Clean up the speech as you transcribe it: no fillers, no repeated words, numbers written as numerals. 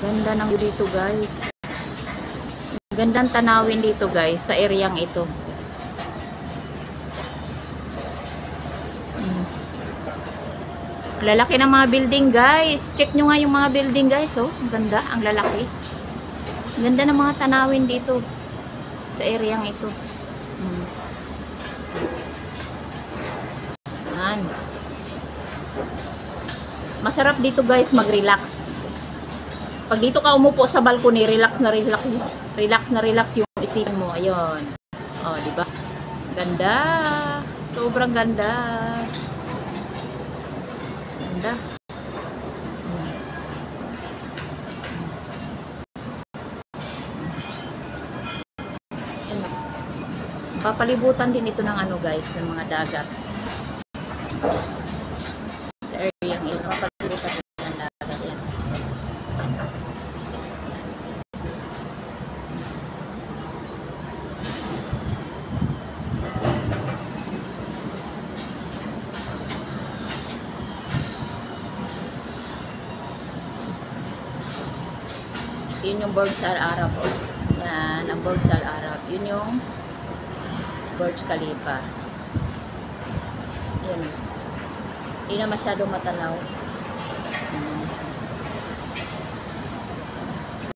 Ganda ng view dito guys. Gandang tanawin dito guys sa areang ito. Lalaki ng mga building guys. Check nyo nga yung mga building guys. Oh, ang ganda, ang lalaki. Ganda ng mga tanawin dito sa areang ito. Yan. Masarap dito guys mag-relax. Pag dito ka umupo sa balcony, relax na relax yung isipin mo. Ayun. Oh, di ba? Ganda. Sobrang ganda. Ganda. Papalibutan din ito ng ano guys, ng mga dagat. Sa area ng ito, papalibutan din ng dagat yan. Yun yung Burj Al Arab. Yan, ang Burj Al Arab. Yun yung Burj Khalifa. Yan. Hindi na masyado matanaw.